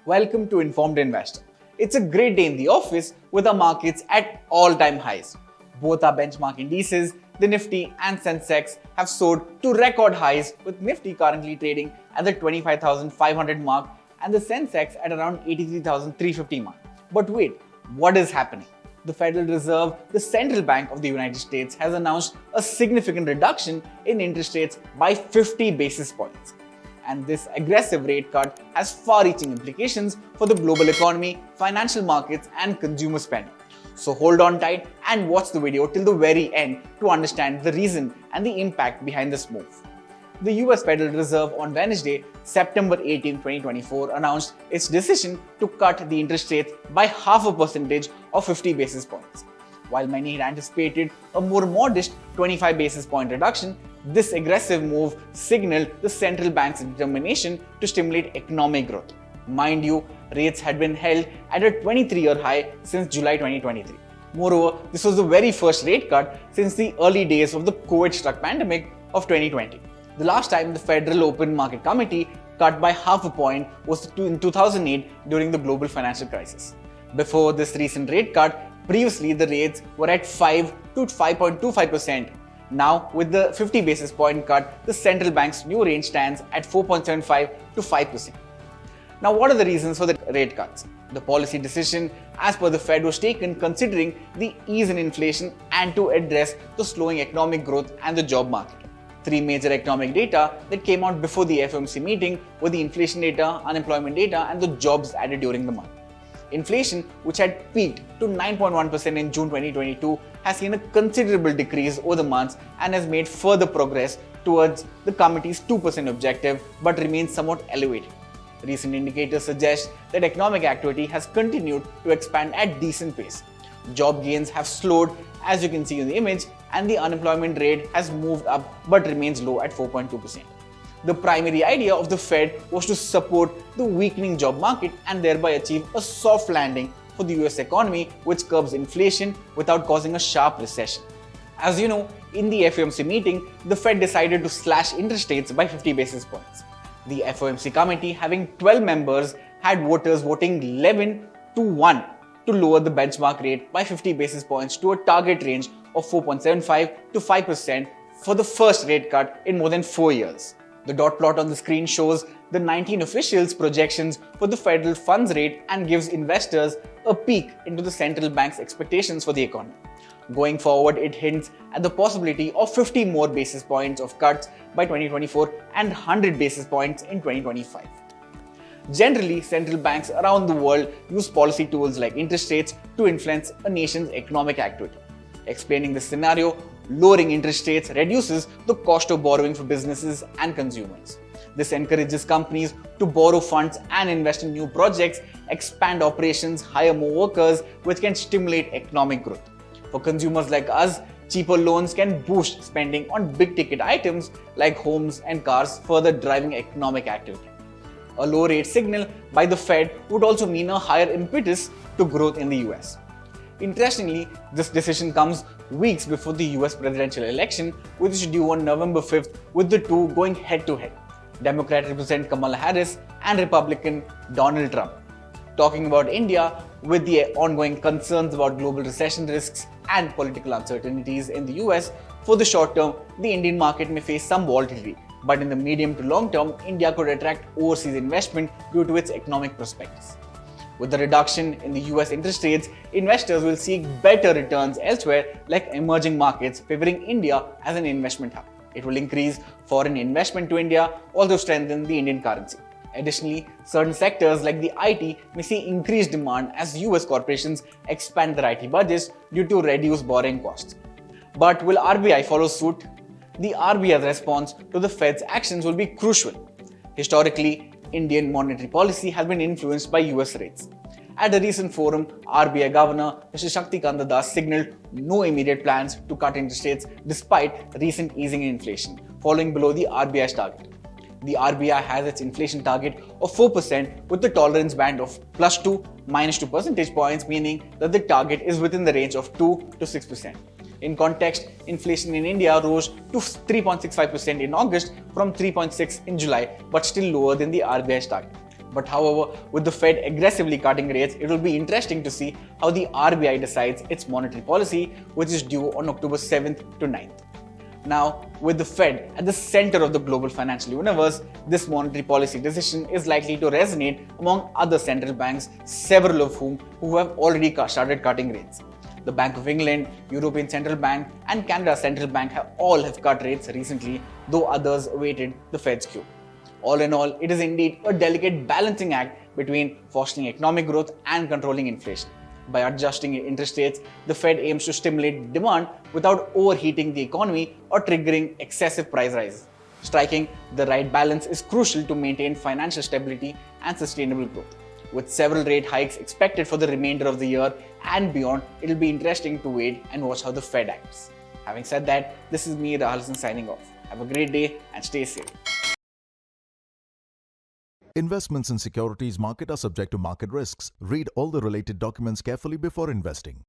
Welcome to Informed Investor. It's a great day in the office with our markets at all-time highs. Both our benchmark indices, the Nifty and Sensex, have soared to record highs, with Nifty currently trading at the 25,500 mark and the Sensex at around 83,350 mark. But wait, what is happening? The Federal Reserve, the central bank of the United States, has announced a significant reduction in interest rates by 50 basis points. And this aggressive rate cut has far-reaching implications for the global economy, financial markets, and consumer spending. So hold on tight and watch the video till the very end to understand the reason and the impact behind this move. The US Federal Reserve on Wednesday, September 18, 2024, announced its decision to cut the interest rates by 0.5% or 50 basis points. While many had anticipated a more modest 25 basis point reduction, this aggressive move signaled the central bank's determination to stimulate economic growth. Mind you, rates had been held at a 23-year high since July 2023. Moreover, this was the very first rate cut since the early days of the COVID-struck pandemic of 2020. The last time the Federal Open Market Committee cut by 0.5 point was in 2008 during the global financial crisis. Before this recent rate cut, previously the rates were at 5 to 5.25%. Now, with the 50 basis point cut, the central bank's new range stands at 4.75 to 5%. Now, what are the reasons for the rate cuts? The policy decision, as per the Fed, was taken considering the ease in inflation and to address the slowing economic growth and the job market. Three major economic data that came out before the FOMC meeting were the inflation data, unemployment data, and the jobs added during the month. Inflation, which had peaked to 9.1% in June 2022, has seen a considerable decrease over the months and has made further progress towards the committee's 2% objective, but remains somewhat elevated. Recent indicators suggest that economic activity has continued to expand at decent pace. Job gains have slowed, as you can see in the image, and the unemployment rate has moved up but remains low at 4.2%. The primary idea of the Fed was to support the weakening job market and thereby achieve a soft landing for the US economy, which curbs inflation without causing a sharp recession. As you know, in the FOMC meeting, the Fed decided to slash interest rates by 50 basis points. The FOMC committee, having 12 members, had voters voting 11-1 to lower the benchmark rate by 50 basis points to a target range of 4.75 to 5% for the first rate cut in more than 4 years. The dot plot on the screen shows the 19 officials' projections for the federal funds rate and gives investors a peek into the central bank's expectations for the economy. Going forward, it hints at the possibility of 50 more basis points of cuts by 2024 and 100 basis points in 2025. Generally, central banks around the world use policy tools like interest rates to influence a nation's economic activity. Explaining this scenario, lowering interest rates reduces the cost of borrowing for businesses and consumers. This encourages companies to borrow funds and invest in new projects, expand operations, hire more workers, which can stimulate economic growth. For consumers like us, cheaper loans can boost spending on big-ticket items like homes and cars, further driving economic activity. A low rate signal by the Fed would also mean a higher impetus to growth in the US. Interestingly, this decision comes weeks before the US presidential election, which is due on November 5th, with the two going head-to-head. Democrat Representative Kamala Harris and Republican Donald Trump. Talking about India, with the ongoing concerns about global recession risks and political uncertainties in the US, for the short term, the Indian market may face some volatility. But in the medium to long term, India could attract overseas investment due to its economic prospects. With the reduction in the US interest rates, investors will seek better returns elsewhere, like emerging markets, favoring India as an investment hub. It will increase foreign investment to India, also strengthen the Indian currency. Additionally, certain sectors like the IT may see increased demand as US corporations expand their IT budgets due to reduced borrowing costs. But will RBI follow suit? The RBI's response to the Fed's actions will be crucial. Historically, Indian monetary policy has been influenced by US rates. At a recent forum, RBI Governor Mr. Shaktikanta Das signaled no immediate plans to cut interest rates despite recent easing in inflation, falling below the RBI's target. The RBI has its inflation target of 4% with the tolerance band of +2 to -2 percentage points, meaning that the target is within the range of 2 to 6%. In context, inflation in India rose to 3.65% in August from 3.6% in July, but still lower than the RBI's target. But however, with the Fed aggressively cutting rates, it will be interesting to see how the RBI decides its monetary policy, which is due on October 7th to 9th. Now, with the Fed at the center of the global financial universe, this monetary policy decision is likely to resonate among other central banks, several of whom have already started cutting rates. The Bank of England, European Central Bank, and Canada Central Bank have cut rates recently, though others awaited the Fed's cue. All in all, it is indeed a delicate balancing act between fostering economic growth and controlling inflation. By adjusting interest rates, the Fed aims to stimulate demand without overheating the economy or triggering excessive price rises. Striking the right balance is crucial to maintain financial stability and sustainable growth. With several rate hikes expected for the remainder of the year and beyond, it will be interesting to wait and watch how the Fed acts. Having said that, this is me, Rahul Singh, signing off. Have a great day and stay safe. Investments in securities market are subject to market risks. Read all the related documents carefully before investing.